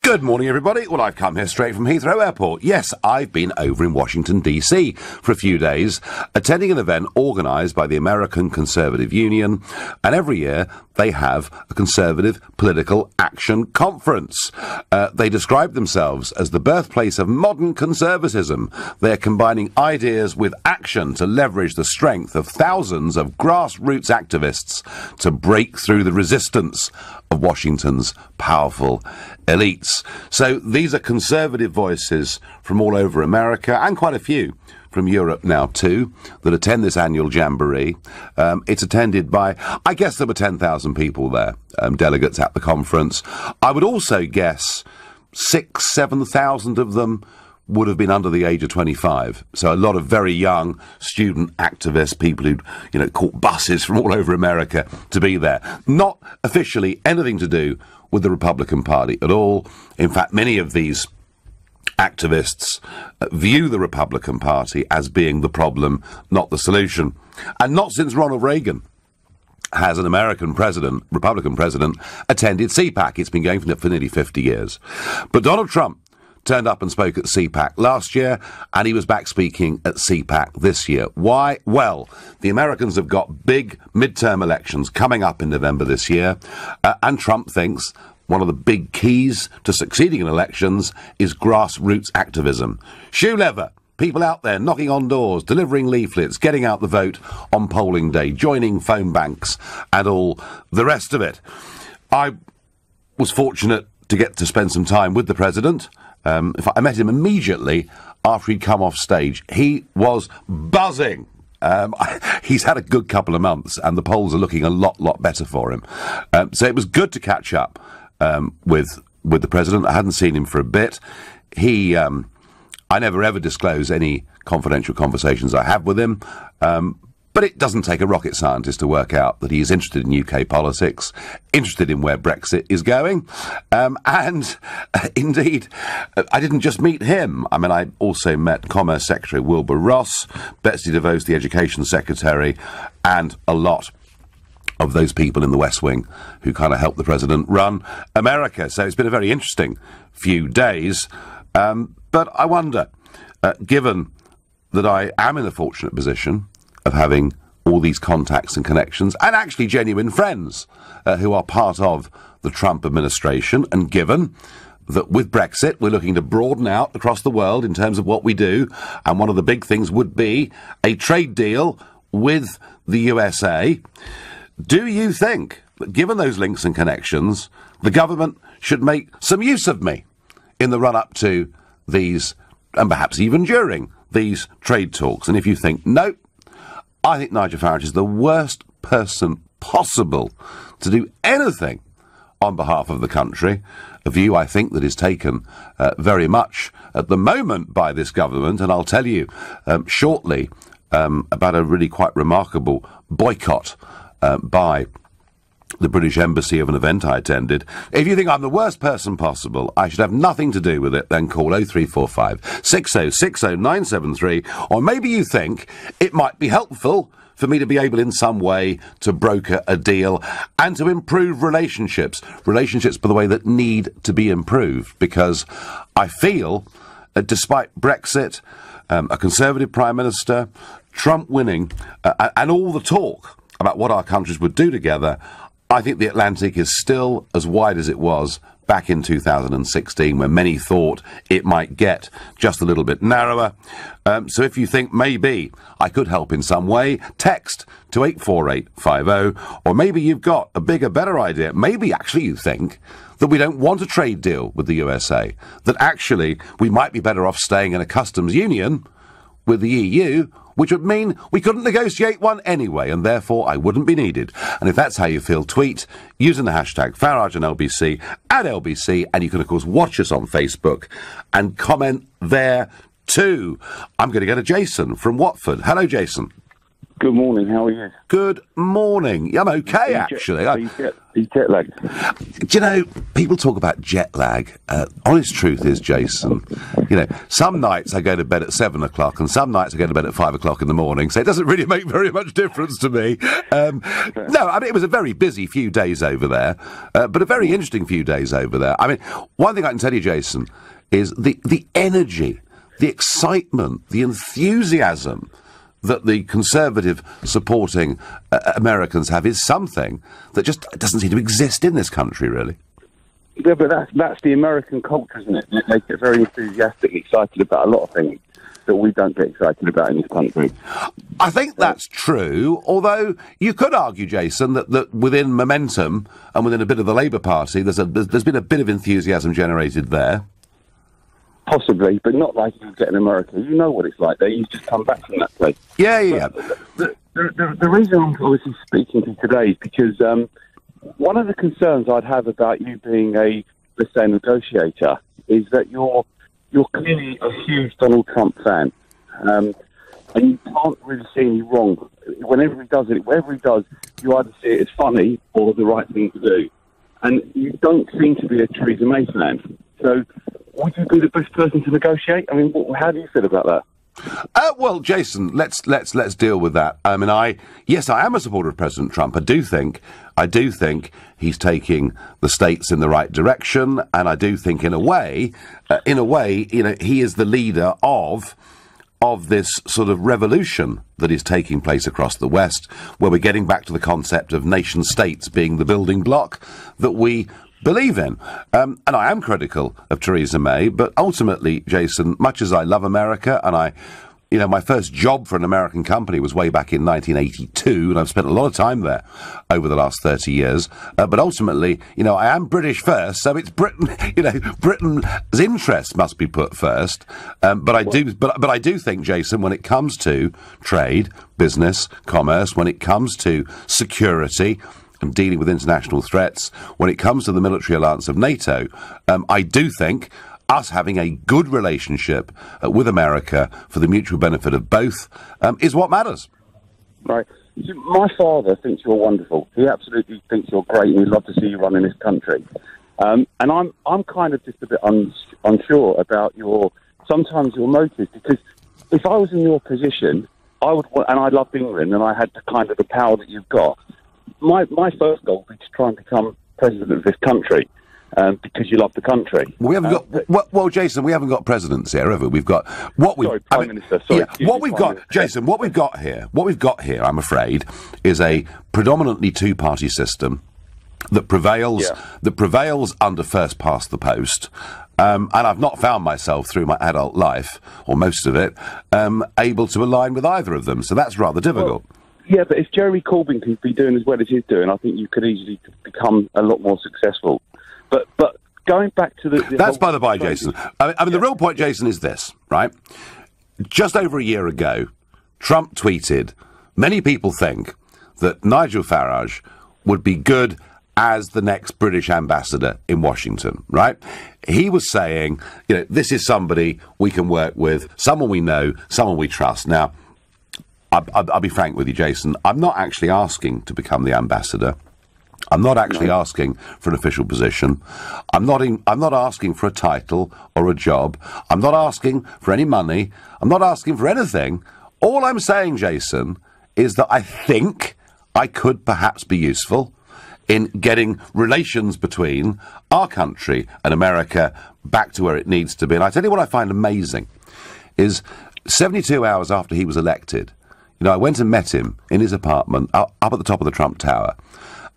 Good morning, everybody. Well, I've come here straight from Heathrow Airport. Yes, I've been over in Washington, D.C. for a few days, attending an event organised by the American Conservative Union, and every year they have a Conservative Political Action Conference. They describe themselves as the birthplace of modern conservatism. They're combining ideas with action to leverage the strength of thousands of grassroots activists to break through the resistance of Washington's powerful elites. So these are conservative voices from all over America, and quite a few from Europe now too, that attend this annual jamboree. It's attended by, I guess there were 10,000 people there, delegates at the conference. I would also guess 6,000-7,000 of them would have been under the age of 25. So a lot of very young student activists, people who'd, caught buses from all over America to be there. Not officially anything to do with the Republican Party at all. In fact, many of these activists view the Republican Party as being the problem, not the solution. And not since Ronald Reagan has an American president, Republican president, attended CPAC. It's been going for nearly 50 years. But Donald Trump turned up and spoke at CPAC last year, and he was back speaking at CPAC this year. Why? Well, the Americans have got big midterm elections coming up in November this year, and Trump thinks one of the big keys to succeeding in elections is grassroots activism. Shoe leather, people out there knocking on doors, delivering leaflets, getting out the vote on polling day, joining phone banks, and all the rest of it. I was fortunate to get to spend some time with the president. I met him immediately after he'd come off stage. He was buzzing. He's had a good couple of months, and the polls are looking a lot better for him. So it was good to catch up with the president. I hadn't seen him for a bit. I never ever disclose any confidential conversations I have with him. But it doesn't take a rocket scientist to work out that he is interested in UK politics, interested in where Brexit is going. And indeed, I didn't just meet him. I mean, I also met Commerce Secretary Wilbur Ross, Betsy DeVos, the Education Secretary, and a lot of those people in the West Wing who kind of helped the president run America. So it's been a very interesting few days. But I wonder, given that I am in the fortunate position of having all these contacts and connections, and actually genuine friends who are part of the Trump administration, and given that with Brexit we're looking to broaden out across the world in terms of what we do, and one of the big things would be a trade deal with the USA, do you think that given those links and connections, the government should make some use of me in the run-up to these, and perhaps even during these trade talks? And if you think, no, I think Nigel Farage is the worst person possible to do anything on behalf of the country, a view I think that is taken very much at the moment by this government, and I'll tell you shortly about a really quite remarkable boycott by the British Embassy of an event I attended. If you think I'm the worst person possible, I should have nothing to do with it, then call 0345 6060 973, or maybe you think it might be helpful for me to be able in some way to broker a deal and to improve relationships, by the way, that need to be improved, because I feel, despite Brexit, a Conservative Prime Minister, Trump winning, and all the talk about what our countries would do together, I think the Atlantic is still as wide as it was back in 2016, when many thought it might get just a little bit narrower. So if you think maybe I could help in some way, text to 84850, or maybe you've got a bigger, better idea. Maybe actually you think that we don't want a trade deal with the USA, that actually we might be better off staying in a customs union with the EU, which would mean we couldn't negotiate one anyway, and therefore I wouldn't be needed. And if that's how you feel, tweet using the hashtag Farage and LBC at LBC, and you can, of course, watch us on Facebook and comment there too. I'm going to go to Jason from Watford. Hello, Jason. Good morning, how are you? Good morning. I'm okay, actually. Are you jet lagged? Do you know, people talk about jet lag. Honest truth is, Jason, some nights I go to bed at 7 o'clock and some nights I go to bed at 5 o'clock in the morning, so it doesn't really make very much difference to me. No, I mean, it was a very busy few days over there, but a very interesting few days over there. I mean, one thing I can tell you, Jason, is the energy, the excitement, the enthusiasm that the Conservative supporting Americans have is something that just doesn't seem to exist in this country, really. Yeah, but that's the American culture, isn't it? They get very enthusiastic, excited about a lot of things that we don't get excited about in this country. I think that's true, although you could argue, Jason, that within Momentum and within a bit of the Labour Party, there's been a bit of enthusiasm generated there. Possibly, but not like you get in America. You know what it's like there. You just come back from that place. Yeah. The reason I'm obviously speaking to you today is because one of the concerns I'd have about you being let's say, negotiator is that you're clearly a huge Donald Trump fan, and you can't really see any wrong. Whenever he does it, whatever he does, you either see it as funny or the right thing to do. And you don't seem to be a Theresa May fan. So would you be the best person to negotiate? I mean, how do you feel about that? Well, Jason, let's deal with that. I mean, I am a supporter of President Trump. I do think he's taking the states in the right direction, and I do think, in a way, he is the leader of this sort of revolution that is taking place across the West, where we're getting back to the concept of nation states being the building block that we believe in. And I am critical of Theresa May, but ultimately, Jason, much as I love America, and my first job for an American company was way back in 1982, and I've spent a lot of time there over the last 30 years. But ultimately, I am British first, so it's Britain. Britain's interests must be put first. But I do think, Jason, when it comes to trade, business, commerce, when it comes to security and dealing with international threats, when it comes to the military alliance of NATO, I do think us having a good relationship with America for the mutual benefit of both is what matters. Right. My father thinks you're wonderful. He absolutely thinks you're great, and he'd love to see you running this country. And I'm kind of just a bit unsure about sometimes your motives, because if I was in your position, I would want, and I loved England, and I had the power that you've got. My first goal would be to try and become president of this country, because you love the country. We haven't got. Well, Jason, we haven't got presidents here, have we? We've got Prime Minister. Sorry, what we've got, Jason. What we've got here, I'm afraid, is a predominantly two-party system that prevails. Yeah. That prevails under first past the post. And I've not found myself through my adult life, or most of it, able to align with either of them. So that's rather difficult. Well, yeah, but if Jeremy Corbyn could be doing as well as he's doing, I think you could easily become a lot more successful. But going back to the that's by the by, Jason. I mean, the real point, Jason, is this, right? Just over a year ago, Trump tweeted, many people think that Nigel Farage would be good as the next British ambassador in Washington, right? He was saying, this is somebody we can work with, someone we know, someone we trust. Now, I'll be frank with you, Jason. I'm not actually asking to become the ambassador. I'm not actually asking for an official position. I'm not asking for a title or a job. I'm not asking for any money. I'm not asking for anything. All I'm saying, Jason, is that I think I could perhaps be useful in getting relations between our country and America back to where it needs to be. And I tell you what I find amazing is 72 hours after he was elected, I went and met him in his apartment up at the top of the Trump Tower.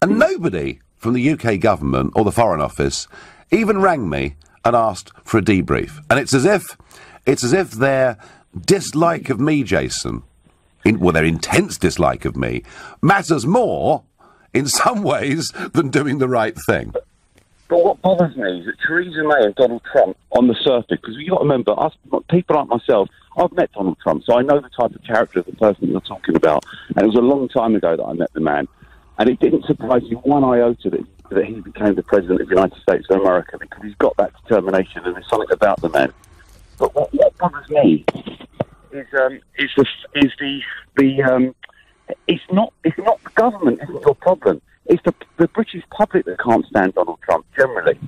And nobody from the UK government or the Foreign Office even rang me and asked for a debrief. And it's as if their dislike of me, Jason, their intense dislike of me, matters more in some ways than doing the right thing. But what bothers me is that Theresa May and Donald Trump on the surface, because you've got to remember, people like myself, I've met Donald Trump, so I know the type of character of the person you're talking about. And it was a long time ago that I met the man. And it didn't surprise me one iota that he became the president of the United States of America, because he's got that determination and there's something about the man. But what bothers me is it's not the government isn't your problem. It's the British public that can't stand Donald Trump, generally.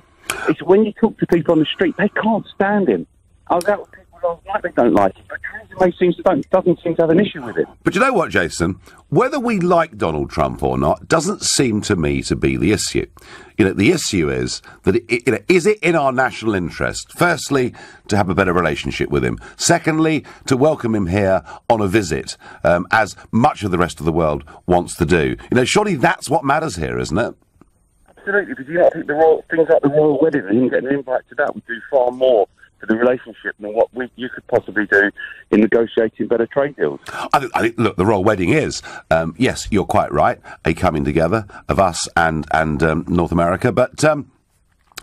It's when you talk to people on the street, they can't stand him. I was out with people last night, they don't like it, but Theresa May doesn't seem to have an issue with it. But you know what, Jason? Whether we like Donald Trump or not doesn't seem to me to be the issue. You know, the issue is that, is it in our national interest, firstly, to have a better relationship with him, secondly, to welcome him here on a visit, as much of the rest of the world wants to do? You know, surely that's what matters here, isn't it? Absolutely, because I think things like the royal wedding and him getting an invite to that would do far more for the relationship than what you could possibly do in negotiating better trade deals. I think, look, the royal wedding is, yes, you're quite right, a coming together of us and North America, but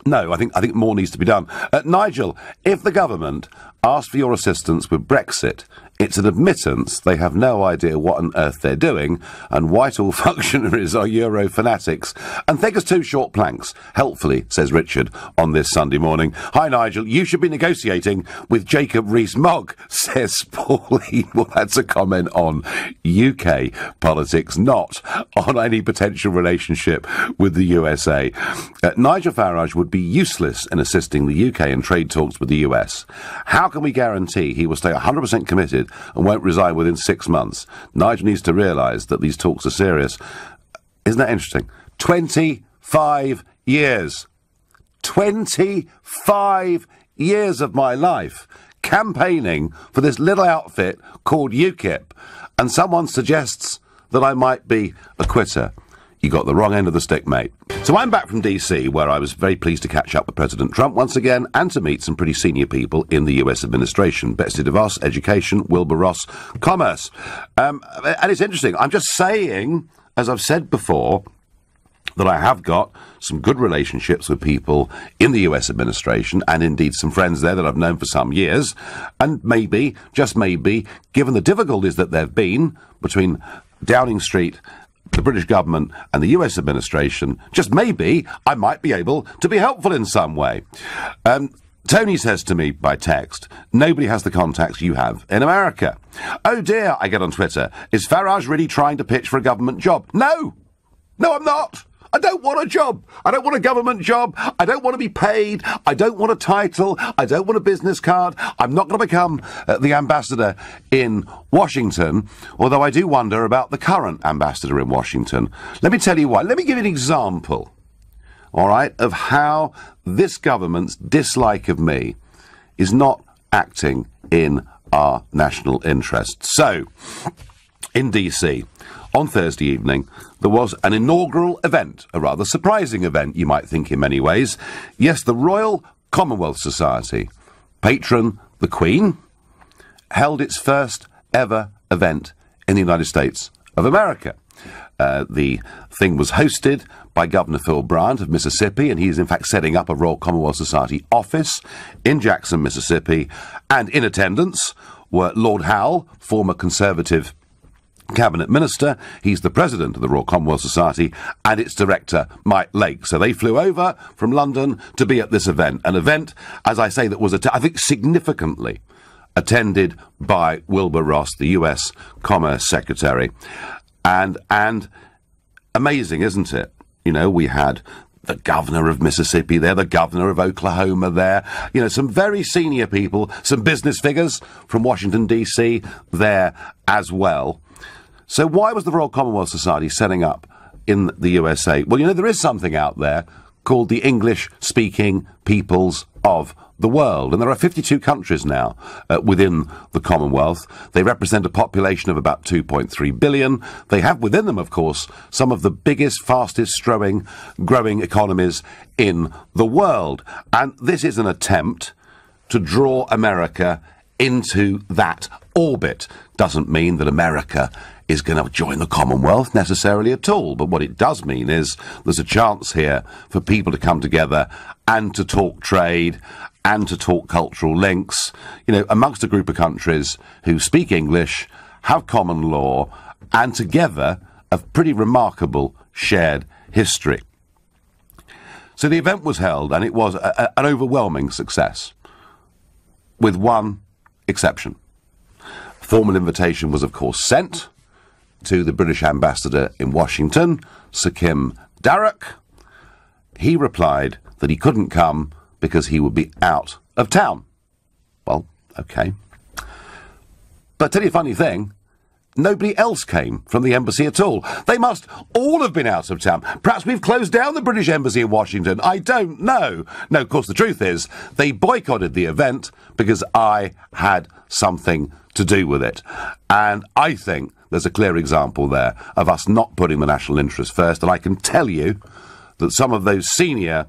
no, I think more needs to be done. Nigel, if the government asked for your assistance with Brexit, it's an admittance they have no idea what on earth they're doing, and Whitehall functionaries are Euro fanatics, and think us two short planks, helpfully, says Richard on this Sunday morning. Hi, Nigel, you should be negotiating with Jacob Rees-Mogg, says Pauline. Well, that's a comment on UK politics, not on any potential relationship with the USA. Nigel Farage would be useless in assisting the UK in trade talks with the US. How can we guarantee he will stay 100% committed and won't resign within 6 months? Nigel needs to realise that these talks are serious. Isn't that interesting? 25 years. 25 years of my life campaigning for this little outfit called UKIP, and someone suggests that I might be a quitter. You got the wrong end of the stick, mate. So I'm back from DC, where I was very pleased to catch up with President Trump once again and to meet some pretty senior people in the US administration. Betsy DeVos, Education, Wilbur Ross, Commerce. And it's interesting. I'm just saying, as I've said before, that I have got some good relationships with people in the US administration, and indeed some friends there that I've known for some years. And maybe, just maybe, given the difficulties that there have been between Downing Street, the British government and the US administration, just maybe I might be able to be helpful in some way. Tony says to me by text, nobody has the contacts you have in America. Oh dear, I get on Twitter, is Farage really trying to pitch for a government job? No, I'm not. I don't want a job. I don't want a government job. I don't want to be paid. I don't want a title. I don't want a business card. I'm not going to become the ambassador in Washington, although I do wonder about the current ambassador in Washington. Let me tell you why. Let me give you an example, all right, of how this government's dislike of me is not acting in our national interest. So, in DC, on Thursday evening, there was an inaugural event, a rather surprising event, you might think in many ways. Yes, the Royal Commonwealth Society, patron the Queen, held its first ever event in the United States of America. The thing was hosted by Governor Phil Bryant of Mississippi, and he is in fact setting up a Royal Commonwealth Society office in Jackson, Mississippi. And in attendance were Lord Howe, former Conservative Cabinet Minister. He's the president of the Royal Commonwealth Society, and its director, Mike Lake. So they flew over from London to be at this event. An event, as I say, that was, I think, significantly attended by Wilbur Ross, the US Commerce Secretary. And amazing, isn't it? You know, we had the governor of Mississippi there, the governor of Oklahoma there, you know, some very senior people, some business figures from Washington, D.C. there as well. So why was the Royal Commonwealth Society setting up in the USA? Well, you know, there is something out there called the English-speaking peoples of the world, and there are 52 countries now within the Commonwealth. They represent a population of about 2.3 billion. They have within them, of course, some of the biggest, fastest growing economies in the world. And this is an attempt to draw America into that orbit. Doesn't mean that America is going to join the Commonwealth necessarily at all, but what it does mean is there's a chance here for people to come together and to talk trade and to talk cultural links, you know, amongst a group of countries who speak English, have common law, and together have pretty remarkable shared history. So the event was held, and it was an overwhelming success, with one exception. A formal invitation was, of course, sent to the British ambassador in Washington, Sir Kim Darroch. He replied that he couldn't come because he would be out of town. Well, okay. But tell you a funny thing, nobody else came from the embassy at all. They must all have been out of town. Perhaps we've closed down the British embassy in Washington. I don't know. No, of course, the truth is they boycotted the event because I had something to do with it. And I think there's a clear example there of us not putting the national interest first. And I can tell you that some of those senior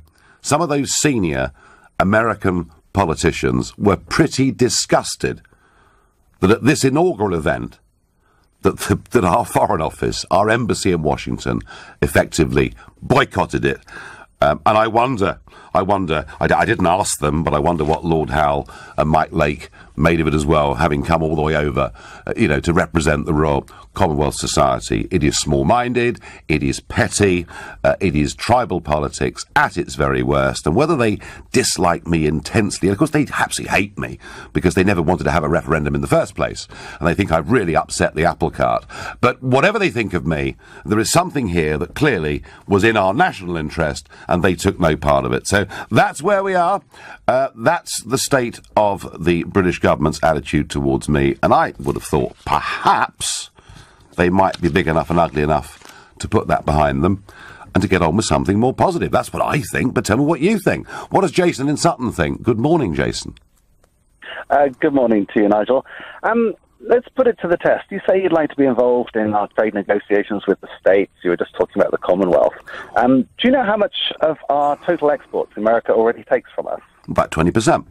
American politicians were pretty disgusted that at this inaugural event, that our Foreign Office, our embassy in Washington, effectively boycotted it. And I wonder, I didn't ask them, but I wonder what Lord Howe and Mike Lake made of it as well, having come all the way over, to represent the Royal Commonwealth Society. It is small-minded, it is petty, it is tribal politics at its very worst, and whether they dislike me intensely, and of course they absolutely hate me, because they never wanted to have a referendum in the first place, and they think I've really upset the apple cart. But whatever they think of me, there is something here that clearly was in our national interest, and they took no part of it. So that's where we are. That's the state of the British government's attitude towards me, and I would have thought perhaps they might be big enough and ugly enough to put that behind them and to get on with something more positive. That's what I think, but tell me what you think. What does Jason in Sutton think? Good morning, Jason. Good morning to you, Nigel. Let's put it to the test. You say you'd like to be involved in our trade negotiations with the States. You were just talking about the Commonwealth. Do you know how much of our total exports America already takes from us? About 20%.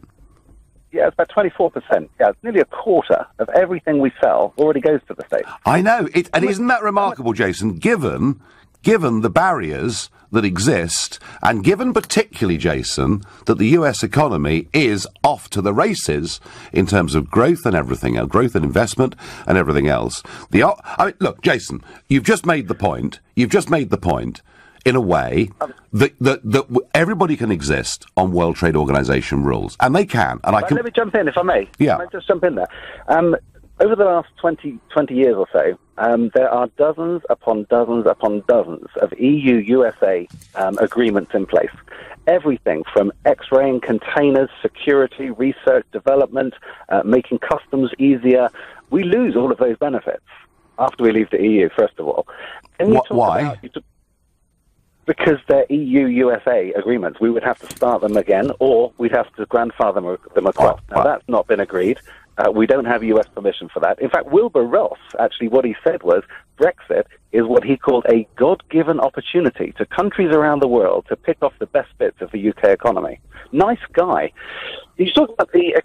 Yeah, it's about 24%. Yeah, it's nearly a quarter of everything we sell already goes to the States. I know. And isn't that remarkable, Jason, given the barriers that exist, and given particularly, Jason, that the US economy is off to the races in terms of growth and everything else, growth and investment and everything else. Look, Jason, you've just made the point in a way that everybody can exist on World Trade Organization rules, and they can. And let me jump in, if I may. Yeah. Can I just jump in there? Over the last 20 years or so, there are dozens upon dozens upon dozens of EU-USA agreements in place. Everything from X-raying containers, security, research, development, making customs easier. We lose all of those benefits after we leave the EU, first of all. Why? Because they're EU-USA agreements. We would have to start them again, or we'd have to grandfather them across. Now, that's not been agreed. We don't have US permission for that. In fact, Wilbur Ross, actually, what he said was Brexit is what he called a God-given opportunity to countries around the world to pick off the best bits of the UK economy. Nice guy. He's talking about the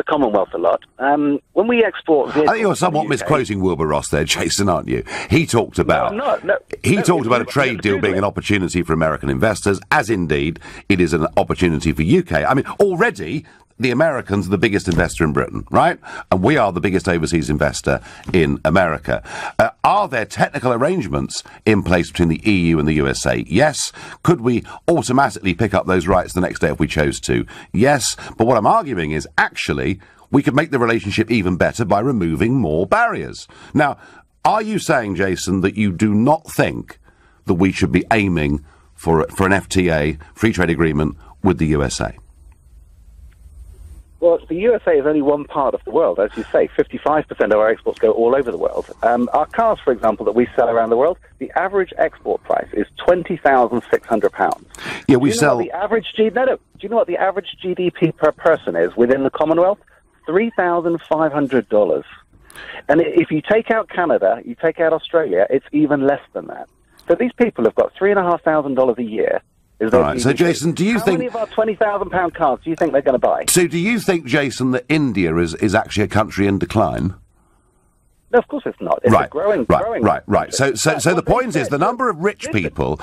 Commonwealth a lot. When we export vehicles, I think you're somewhat misquoting Wilbur Ross there, Jason, aren't you? He talked about a trade deal being an opportunity for American investors, as indeed it is an opportunity for UK. I mean, already the Americans are the biggest investor in Britain, right? And we are the biggest overseas investor in America. Are there technical arrangements in place between the EU and the USA? Yes. Could we automatically pick up those rights the next day if we chose to? Yes. But what I'm arguing is actually we could make the relationship even better by removing more barriers. Now, are you saying, Jason, that you do not think that we should be aiming for an FTA, free trade agreement, with the USA? Well, the USA is only one part of the world. As you say, 55% of our exports go all over the world. Our cars, for example, that we sell around the world, the average export price is £20,600. Yeah, we sell... Do you know what the average GDP per person is within the Commonwealth? $3,500. And if you take out Canada, you take out Australia, it's even less than that. So these people have got $3,500 a year. All right. So, Jason, do you think... How many of our £20,000 cars do you think they're going to buy? So do you think, Jason, that India is actually a country in decline? No, of course it's not. It's a growing. Right. So the point is the number of rich people,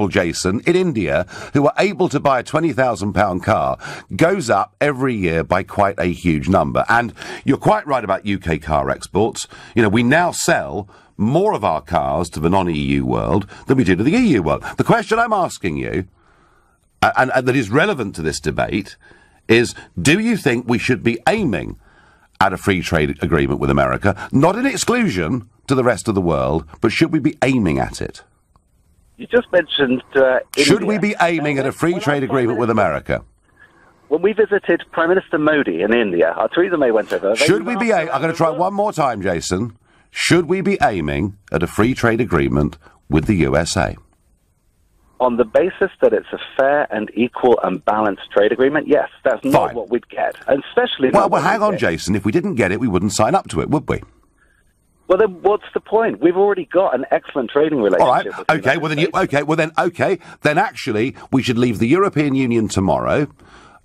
Jason, in India who are able to buy a £20,000 car goes up every year by quite a huge number. And you're quite right about UK car exports. You know, we now sell more of our cars to the non-EU world than we do to the EU world. The question I'm asking you, and that is relevant to this debate, is do you think we should be aiming at a free trade agreement with America? Not in exclusion to the rest of the world, but should we be aiming at it? You just mentioned Should India. we be aiming at a free trade agreement with America? When we visited Prime Minister Modi in India, Theresa May went over. Should we be I'm going to try it one more time, Jason. Should we be aiming at a free trade agreement with the USA? On the basis that it's a fair and equal and balanced trade agreement, yes, that's not what we'd get. And especially... Well, hang on, Jason. If we didn't get it, we wouldn't sign up to it, would we? Well, then what's the point? We've already got an excellent trading relationship. All right. Okay. Then actually, we should leave the European Union tomorrow,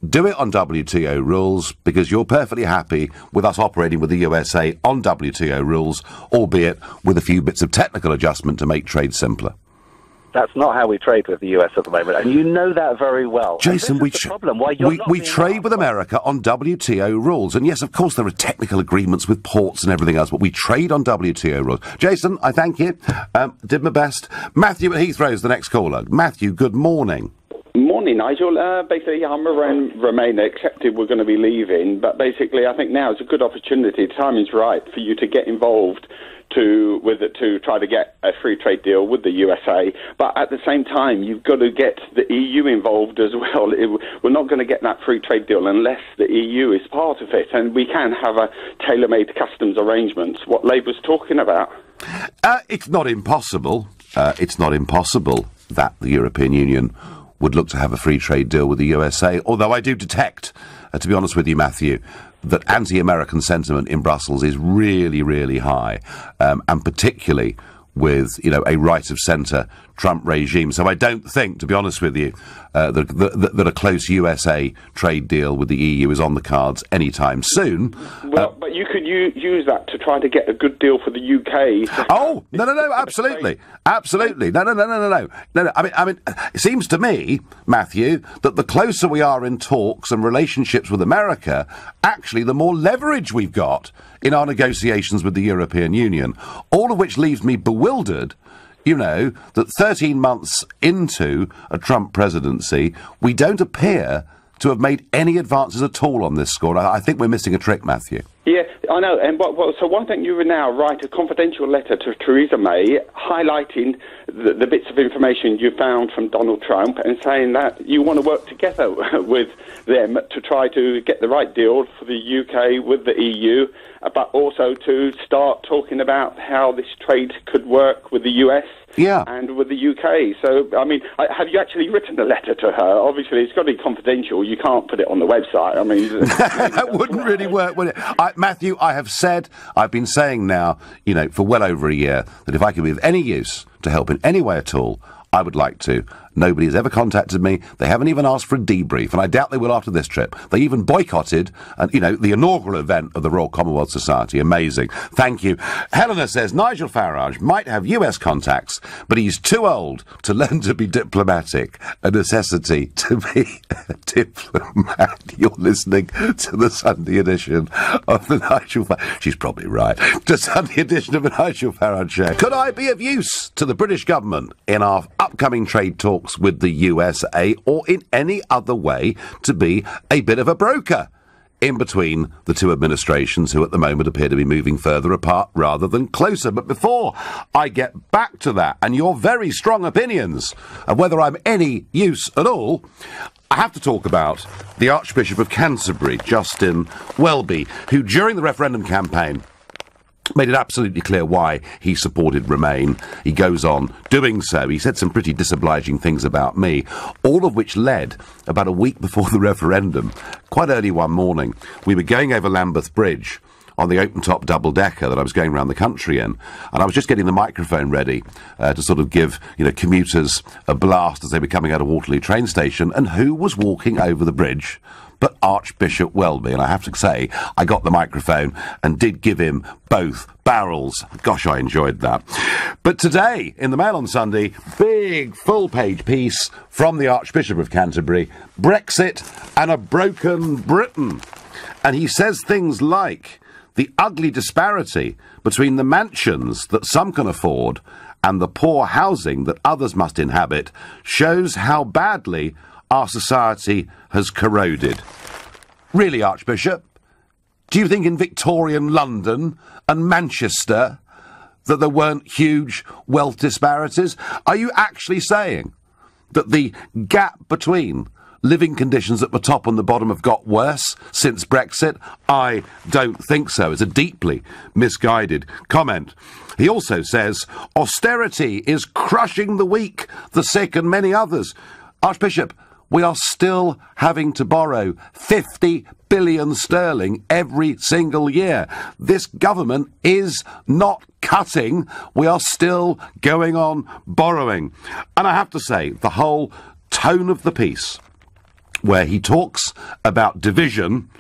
do it on WTO rules, because you're perfectly happy with us operating with the USA on WTO rules, albeit with a few bits of technical adjustment to make trade simpler. That's not how we trade with the US at the moment, and you know that very well. Jason, we trade with America on WTO rules, and yes, of course, there are technical agreements with ports and everything else, but we trade on WTO rules. Jason, I thank you. Did my best. Matthew at Heathrow is the next caller. Matthew, good morning. Morning, Nigel. Basically, I'm around Remainer, accepted we're going to be leaving, but basically, I think now is a good opportunity. The timing's right for you to get involved to try to get a free trade deal with the USA, but at the same time you've got to get the EU involved as well. We're not going to get that free trade deal unless the EU is part of it, and we can have a tailor-made customs arrangements, what Labour's talking about. It's not impossible. It's not impossible that the European Union would look to have a free trade deal with the USA, although I do detect, to be honest with you, Matthew, that anti-American sentiment in Brussels is really, really high, and particularly with, a right-of-centre Trump regime. So I don't think, to be honest with you, that a close USA trade deal with the EU is on the cards anytime soon. Well, but you could use that to try to get a good deal for the UK. Oh, no, absolutely. Absolutely. No. I mean, it seems to me, Matthew, that the closer we are in talks and relationships with America, actually the more leverage we've got in our negotiations with the European Union, all of which leaves me bewildered, that 13 months into a Trump presidency, we don't appear to have made any advances at all on this score. I think we're missing a trick, Matthew. Yeah, I know. And so why don't you now write a confidential letter to Theresa May highlighting the bits of information you found from Donald Trump and saying that you want to work together with them to try to get the right deal for the UK with the EU, but also to start talking about how this trade could work with the US and with the UK. So, I mean, have you actually written a letter to her? Obviously, it's got to be confidential. You can't put it on the website. I mean... that wouldn't really work, would it? Matthew, I've been saying now, for well over a year, that if I could be of any use to help in any way at all, I would like to. Nobody has ever contacted me. They haven't even asked for a debrief, and I doubt they will after this trip. They even boycotted, the inaugural event of the Royal Commonwealth Society. Amazing. Thank you. Helena says Nigel Farage might have US contacts, but he's too old to learn to be diplomatic. A necessity to be a diplomat. You're listening to the Sunday edition of the Nigel Farage. She's probably right. The Sunday edition of the Nigel Farage Show. Could I be of use to the British government in our upcoming trade talks with the USA, or in any other way to be a bit of a broker in between the two administrations, who at the moment appear to be moving further apart rather than closer? But before I get back to that and your very strong opinions of whether I'm any use at all, I have to talk about the Archbishop of Canterbury, Justin Welby, who during the referendum campaign made it absolutely clear why he supported Remain. He goes on doing so. He said some pretty disobliging things about me, all of which led, about a week before the referendum, quite early one morning, we were going over Lambeth Bridge on the open-top double-decker that I was going around the country in, and I was just getting the microphone ready to sort of give, commuters a blast as they were coming out of Waterloo train station, and who was walking over the bridge but Archbishop Welby? And I have to say, I got the microphone and did give him both barrels. Gosh, I enjoyed that. But today, in the Mail on Sunday, big full-page piece from the Archbishop of Canterbury, Brexit and a broken Britain. And he says things like, the ugly disparity between the mansions that some can afford and the poor housing that others must inhabit shows how badly our society has corroded. Really, Archbishop? Do you think in Victorian London and Manchester that there weren't huge wealth disparities? Are you actually saying that the gap between living conditions at the top and the bottom have got worse since Brexit? I don't think so. It's a deeply misguided comment. He also says, austerity is crushing the weak, the sick and many others. Archbishop, we are still having to borrow 50 billion sterling every single year. This government is not cutting. We are still going on borrowing. And I have to say, the whole tone of the piece, where he talks about division,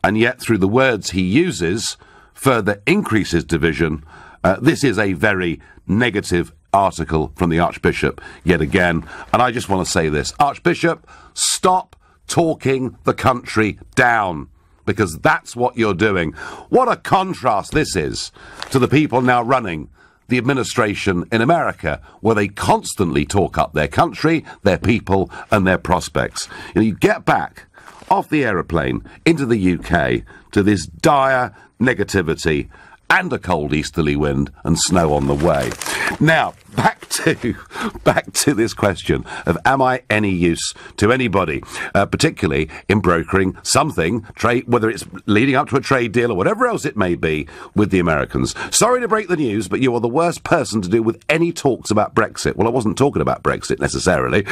and yet through the words he uses, further increases division, this is a very negative article from the Archbishop yet again. And I just want to say this. Archbishop, stop talking the country down, because that's what you're doing. What a contrast this is to the people now running the administration in America, where they constantly talk up their country, their people and their prospects. You get back off the aeroplane into the UK to this dire negativity and a cold easterly wind and snow on the way. Now, back to this question of am I any use to anybody, particularly in brokering something, trade, whether it's leading up to a trade deal or whatever else it may be with the Americans. Sorry to break the news, but you are the worst person to do with any talks about Brexit. Well, I wasn't talking about Brexit necessarily.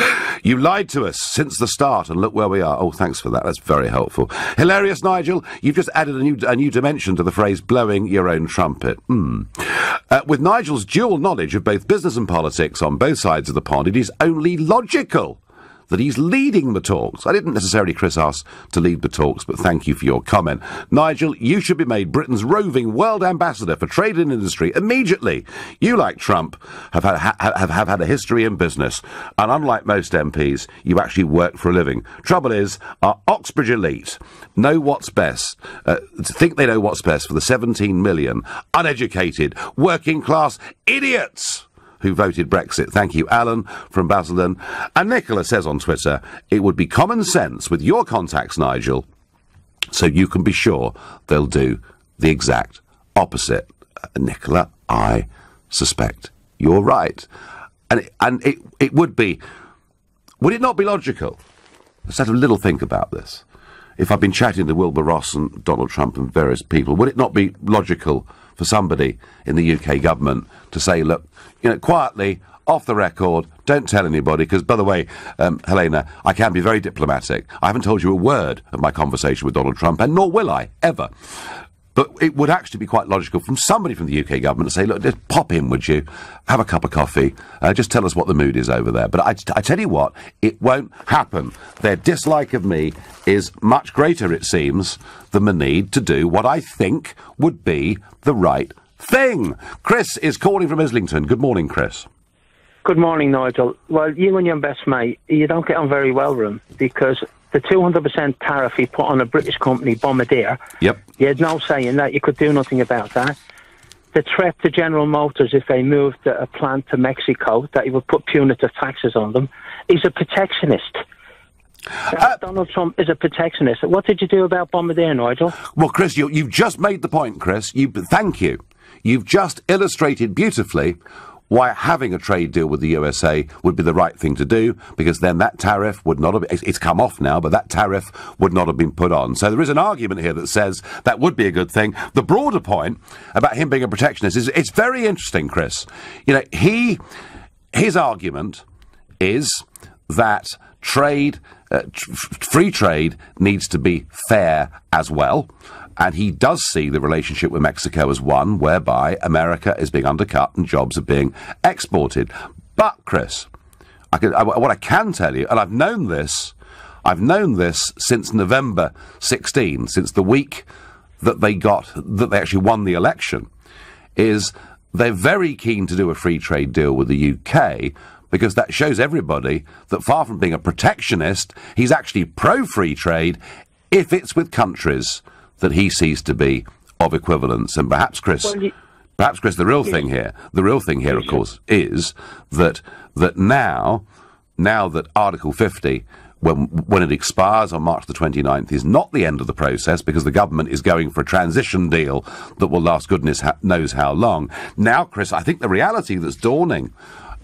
You lied to us since the start, and look where we are. Oh, thanks for that. That's very helpful. Hilarious, Nigel. You've just added a new dimension to the phrase blowing your own trumpet. With Nigel's dual knowledge of both business and politics on both sides of the pond, it is only logical that he's leading the talks. I didn't necessarily, Chris, ask to lead the talks, but thank you for your comment. Nigel, you should be made Britain's roving world ambassador for trade and industry immediately. You, like Trump, have had a history in business, and unlike most MPs, you actually work for a living. Trouble is, our Oxbridge elite know what's best, think they know what's best for the 17 million uneducated, working-class idiots who voted Brexit. Thank you, Alan from Basildon. And Nicola says on Twitter, it would be common sense with your contacts, Nigel, so you can be sure they'll do the exact opposite. Nicola, I suspect you're right. And it would be... Would it not be logical? Let's have a little think about this. If I've been chatting to Wilbur Ross and Donald Trump and various people, would it not be logical for somebody in the UK government to say, look, quietly, off the record, don't tell anybody, because, by the way, Helena, I can be very diplomatic. I haven't told you a word of my conversation with Donald Trump, and nor will I, ever. But it would actually be quite logical from somebody from the UK government to say, look, just pop in, would you? Have a cup of coffee. Just tell us what the mood is over there. But I tell you what, it won't happen. Their dislike of me is much greater, it seems, than the need to do what I think would be the right thing. Chris is calling from Islington. Good morning, Chris. Good morning, Nigel. Well, you and your best mate, you don't get on very well with him, because the 200% tariff he put on a British company, Bombardier, yep, you had no say in that. You could do nothing about that. The threat to General Motors if they moved a plant to Mexico, that he would put punitive taxes on them. He's a protectionist. Donald Trump is a protectionist. What did you do about Bombardier, Nigel? Well, Chris, you've just made the point, Chris. Thank you. You've just illustrated beautifully why having a trade deal with the USA would be the right thing to do, because then that tariff would not have... It's come off now, but that tariff would not have been put on. So there is an argument here that says that would be a good thing. The broader point about him being a protectionist is it's very interesting, Chris. His argument is that trade, free trade needs to be fair as well. And he does see the relationship with Mexico as one whereby America is being undercut and jobs are being exported. But, Chris, what I can tell you, and I've known this since November 16, since the week that they actually won the election, is they're very keen to do a free trade deal with the UK, because that shows everybody that far from being a protectionist, he's actually pro-free trade if it's with countries that he sees to be of equivalence. And perhaps, Chris, the real thing here, of course, is that now that Article 50 when it expires on March the 29th is not the end of the process, because the government is going for a transition deal that will last goodness knows how long. Now, Chris, I think the reality that's dawning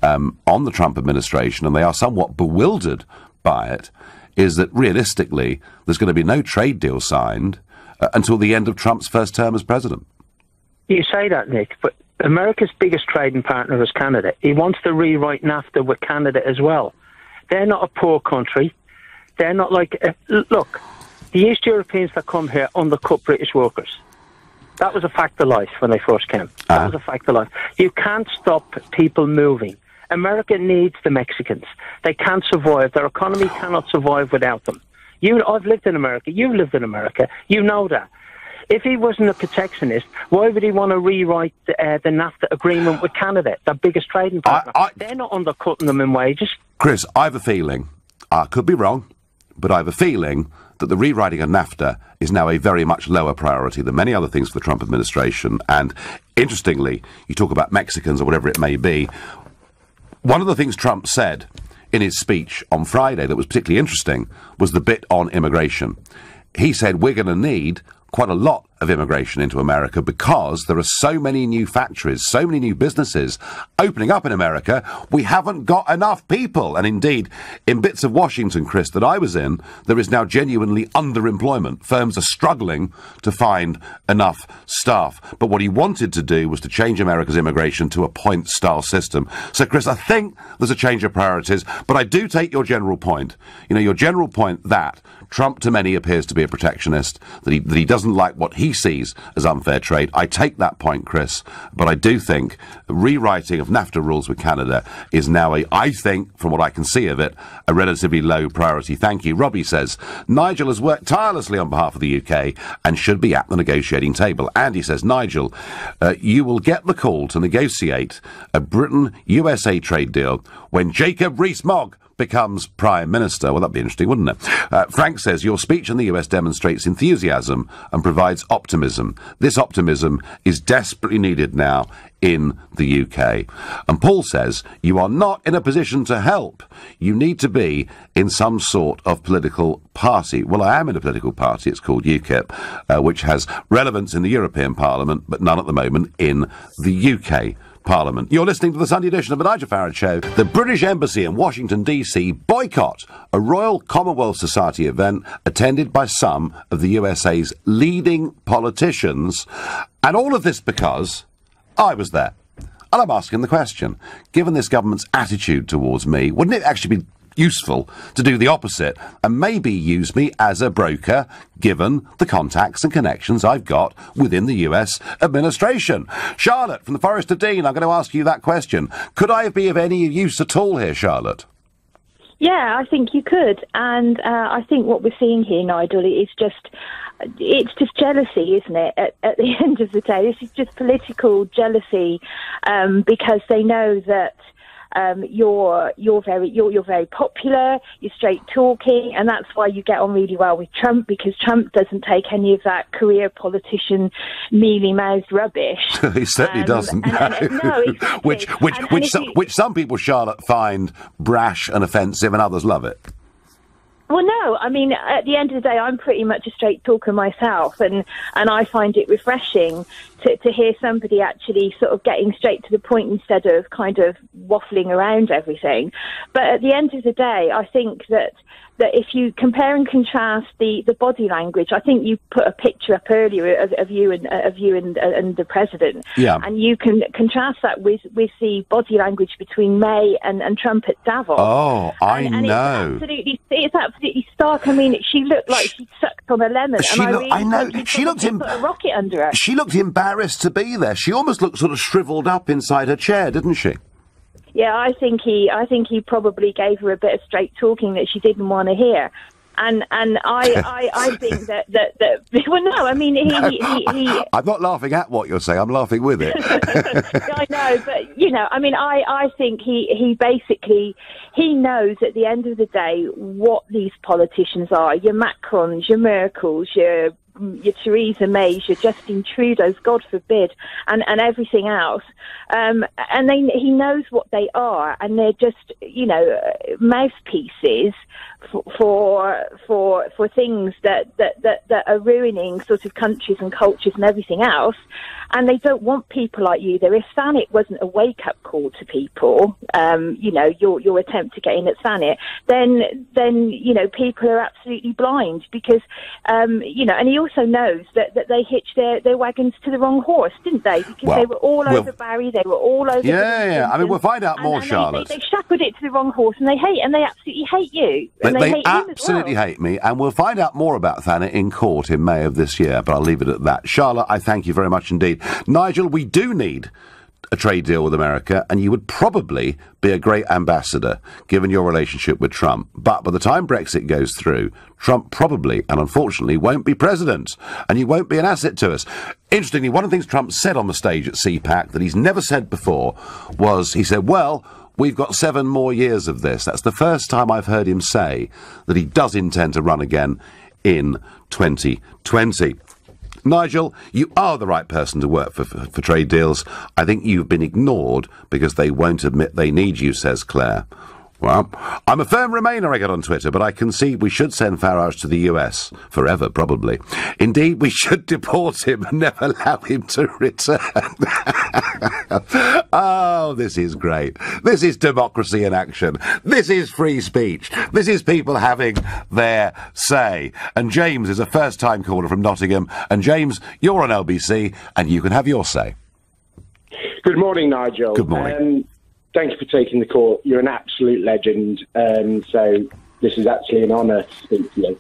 on the Trump administration, and they are somewhat bewildered by it, is that realistically there's going to be no trade deal signed until the end of Trump's first term as president. You say that, Nick, but America's biggest trading partner is Canada. He wants to rewrite NAFTA with Canada as well. They're not a poor country. They're not like... look, the East Europeans that come here undercut British workers. That was a fact of life when they first came. That was a fact of life. You can't stop people moving. America needs the Mexicans. They can't survive. Their economy cannot survive without them. I've lived in America. You've lived in America. You know that. If he wasn't a protectionist, why would he want to rewrite the NAFTA agreement with Canada, their biggest trading partner? They're not undercutting them in wages. Chris, I have a feeling, I could be wrong, but I have a feeling that the rewriting of NAFTA is now a very much lower priority than many other things for the Trump administration. And interestingly, you talk about Mexicans or whatever it may be. One of the things Trump said in his speech on Friday that was particularly interesting was the bit on immigration. He said we're going to need quite a lot of immigration into America because there are so many new factories, so many new businesses opening up in America. We haven't got enough people. And indeed, in bits of Washington, Chris, that I was in, there is now genuinely underemployment. Firms are struggling to find enough staff. But what he wanted to do was to change America's immigration to a point-style system. So, Chris, I think there's a change of priorities, but I do take your general point. You know, your general point that Trump to many appears to be a protectionist, that he doesn't like what he sees as unfair trade. I take that point, Chris, but I do think the rewriting of NAFTA rules with Canada is now I think, from what I can see of it, a relatively low priority. Thank you. Robbie says, Nigel has worked tirelessly on behalf of the UK and should be at the negotiating table. Andy says, Nigel, you will get the call to negotiate a Britain-USA trade deal when Jacob Rees-Mogg becomes Prime Minister. Well, that'd be interesting, wouldn't it? Frank says, your speech in the US demonstrates enthusiasm and provides optimism. This optimism is desperately needed now in the UK. And Paul says, you are not in a position to help. You need to be in some sort of political party. Well, I am in a political party. It's called UKIP, which has relevance in the European Parliament, but none at the moment in the UK Parliament. You're listening to the Sunday edition of the Nigel Farage Show. The British Embassy in Washington, D.C. boycott a Royal Commonwealth Society event attended by some of the USA's leading politicians. And all of this because I was there. And I'm asking the question, given this government's attitude towards me, wouldn't it actually be useful to do the opposite and maybe use me as a broker, given the contacts and connections I've got within the US administration? Charlotte from the Forest of Dean, I'm going to ask you that question. Could I be of any use at all here, Charlotte? Yeah, I think you could. And I think what we're seeing here, Nigel, is it's just jealousy, isn't it? At the end of the day, this is just political jealousy, because they know that you're very popular, you're straight talking, and that's why you get on really well with Trump, because Trump doesn't take any of that career politician mealy-mouthed rubbish. He certainly doesn't. No, exactly. Which some people, Charlotte, find brash and offensive, and others love it. Well, no, I mean, at the end of the day, I'm pretty much a straight talker myself, and I find it refreshing to hear somebody actually sort of getting straight to the point instead of kind of waffling around everything. But at the end of the day, I think that if you compare and contrast the body language, I think you put a picture up earlier of you and the president, yeah, and you can contrast that with the body language between May and Trump at Davos. Oh, I know. It's absolutely stark. I mean, she looked like she sucked on a lemon. I know. She looked put a rocket under her. She looked embarrassed to be there. She almost looked sort of shriveled up inside her chair, didn't she? Yeah, I think he probably gave her a bit of straight talking that she didn't want to hear. And I think that well, no, I mean, he I'm not laughing at what you're saying, I'm laughing with it. I know, but, you know, I mean, I think he basically, he knows at the end of the day what these politicians are, your Macrons, your Merkels, your your Theresa May's, your Justin Trudeau's, God forbid, and everything else. And he knows what they are, and they're just, mouthpieces for things that are ruining sort of countries and cultures and everything else. And they don't want people like you there. If Thanet wasn't a wake-up call to people, your attempt to get in at Thanet, then people are absolutely blind because, and he also knows that they hitched their wagons to the wrong horse, didn't they? Because they were all over Barry, they were all over. Yeah. I mean, we'll find out more, Charlotte. They shackled it to the wrong horse, and they absolutely hate you. And they absolutely hate me, and we'll find out more about Thanet in court in May of this year, but I'll leave it at that. Charlotte, I thank you very much indeed. Nigel, we do need a trade deal with America, and you would probably be a great ambassador, given your relationship with Trump. But by the time Brexit goes through, Trump probably, and unfortunately, won't be president, and you won't be an asset to us. Interestingly, one of the things Trump said on the stage at CPAC that he's never said before was, he said, well, we've got 7 more years of this. That's the first time I've heard him say that he does intend to run again in 2020. Nigel, you are the right person to work for trade deals. I think you've been ignored because they won't admit they need you, says Claire. Well, I'm a firm Remainer, I get on Twitter, but I concede we should send Farage to the US. Forever, probably. Indeed, we should deport him and never allow him to return. Oh, this is great. This is democracy in action. This is free speech. This is people having their say. And James is a first-time caller from Nottingham. And James, you're on LBC, and you can have your say. Good morning, Nigel. Good morning. Thank you for taking the call. You're an absolute legend. So this is actually an honour to speak to you.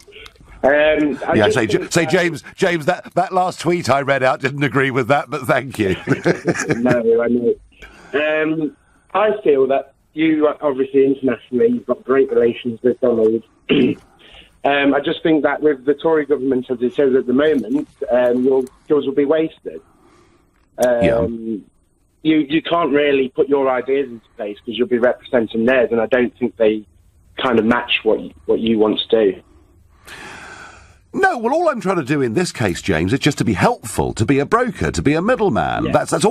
James, that last tweet I read out didn't agree with that, but thank you. No, I know. I feel that you, obviously internationally, you've got great relations with Donald. I just think that with the Tory government as it is at the moment, yours will be wasted. You can't really put your ideas into place because you'll be representing theirs, and I don't think they kind of match what you want to do. No, well, all I'm trying to do in this case, James, is just to be helpful, to be a broker, to be a middlman. Yeah. That's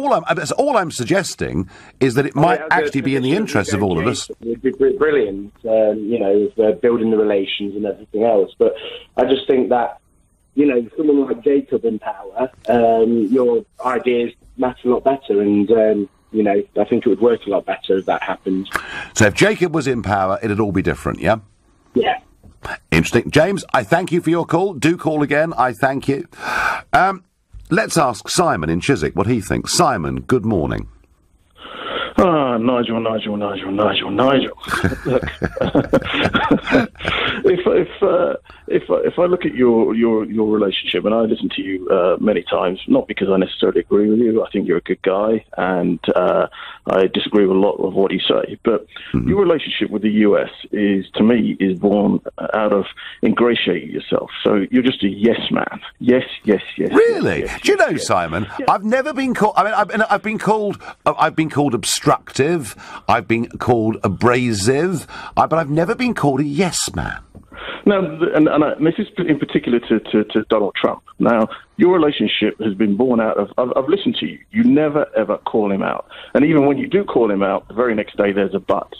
all I'm suggesting is that it might actually be in the interest of all of us. It would be brilliant, with building the relations and everything else. But I just think that, someone like Jacob in power, your ideas match a lot better, and I think it would work a lot better if that happened. So if Jacob was in power, it'd all be different, yeah? Yeah. Interesting. James, I thank you for your call. Do call again. I thank you. Let's ask Simon in Chiswick what he thinks. Simon, good morning. Nigel. Look, if I look at your relationship, and I listen to you many times, not because I necessarily agree with you. I think you're a good guy, and I disagree with a lot of what you say. But your relationship with the US to me, is born out of ingratiating yourself. So you're just a yes man. Yes. Really? Yes, Do you know, Simon? Yeah. I've never been called. I mean, I've been called obstructive. I've been called abrasive. But I've never been called a yes man. Now, and this is in particular to Donald Trump. Now, your relationship has been born out of, I've listened to you. You never, ever call him out. And even when you do call him out, the very next day there's a but.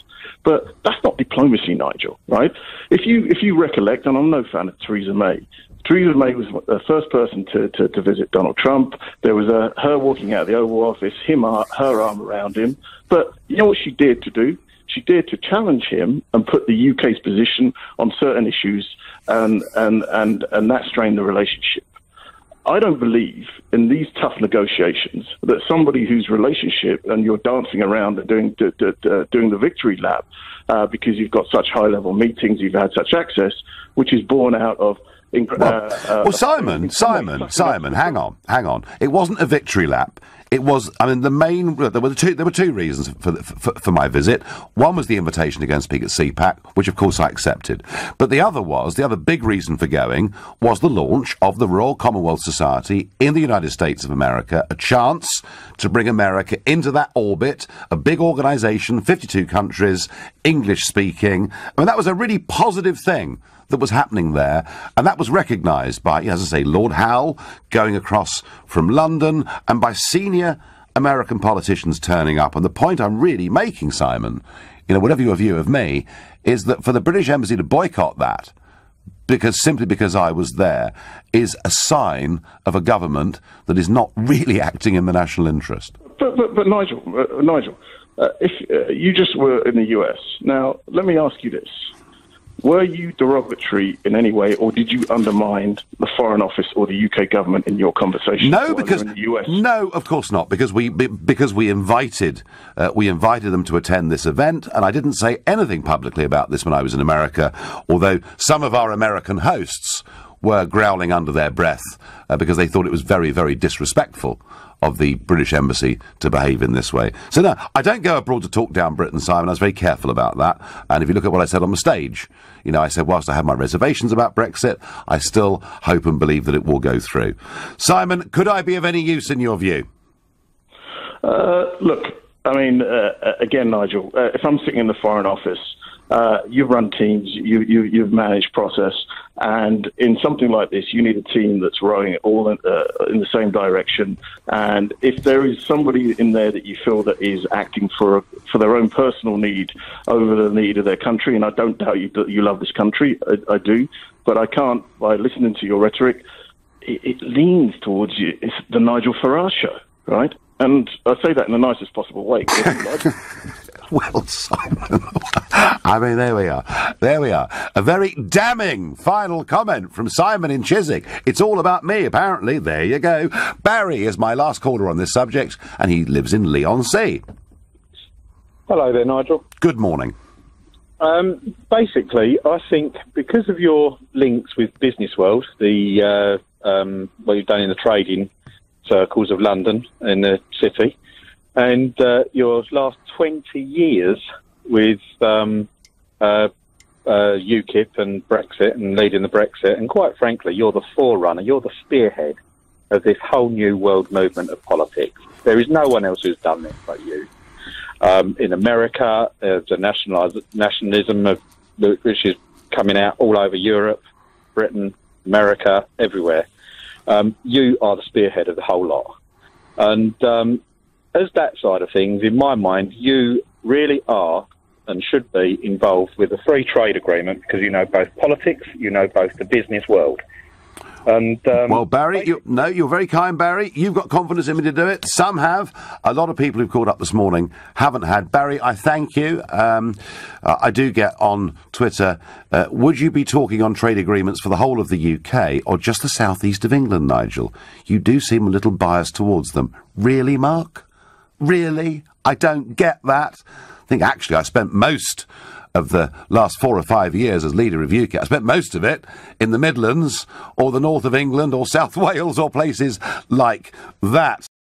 But that's not diplomacy, Nigel, right? If you recollect, and I'm no fan of Theresa May, Theresa May was the first person to visit Donald Trump. There was her walking out of the Oval Office, her arm around him. But you know what she dared to do? She dared to challenge him and put the UK's position on certain issues, and that strained the relationship. I don't believe in these tough negotiations that somebody whose relationship, and you're dancing around and doing the victory lap because you've got such high-level meetings, you've had such access, which is born out of... Simon, hang on. It wasn't a victory lap. It was, there were two reasons for my visit. One was the invitation to go and speak at CPAC, which of course I accepted. But the other big reason for going was the launch of the Royal Commonwealth Society in the United States of America, a chance to bring America into that orbit, a big organisation, 52 countries, English speaking. That was a really positive thing that was happening there, and that was recognised by, as I say, Lord Howe going across from London, and by senior American politicians turning up. And the point I'm really making, Simon, whatever your view of me, is that for the British Embassy to boycott that, simply because I was there, is a sign of a government that is not really acting in the national interest. But Nigel, if you just were in the US, now let me ask you this. Were you derogatory in any way, or did you undermine the Foreign Office or the UK government in your conversation? No, no, of course not, because we invited them to attend this event, and I didn't say anything publicly about this when I was in America, although some of our American hosts were growling under their breath because they thought it was very, very disrespectful of the British Embassy to behave in this way. So no, I don't go abroad to talk down Britain, Simon. I was very careful about that. And if you look at what I said on the stage, I said, whilst I have my reservations about Brexit, I still hope and believe that it will go through. Simon, could I be of any use in your view? Look, again, Nigel, if I'm sitting in the Foreign Office, you've run teams, you've managed process, and in something like this, you need a team that's rowing it all in the same direction. And if there is somebody in there that you feel that is acting for their own personal need over the need of their country, and I don't doubt you love this country, I do, but I can't, by listening to your rhetoric, it leans towards you. It's the Nigel Farage show, right? And I say that in the nicest possible way. Well, Simon, there we are. There we are. A very damning final comment from Simon in Chiswick. It's all about me, apparently. There you go. Barry is my last caller on this subject, and he lives in Leigh-on-Sea. Hello there, Nigel. Good morning. Basically, I think because of your links with Business World, what you've done in the trading circles of London and the city, and your last 20 years with UKIP and Brexit and leading the Brexit, and quite frankly, you're the forerunner, you're the spearhead of this whole new world movement of politics. There is no one else who's done this but you. In America, the nationalism which is coming out all over Europe, Britain, America, everywhere. You are the spearhead of the whole lot. And as that side of things, in my mind, you really are and should be involved with a free trade agreement because you know both politics, you know both the business world. And well, Barry, you're very kind, Barry. You've got confidence in me to do it. Some have. A lot of people who've called up this morning haven't had. Barry, I thank you. I do get on Twitter, would you be talking on trade agreements for the whole of the UK or just the southeast of England, Nigel? You do seem a little biased towards them. Really, Mark? Really? I don't get that. I think actually I spent most of the last 4 or 5 years as leader of UKIP. I spent most of it in the Midlands or the north of England or South Wales or places like that.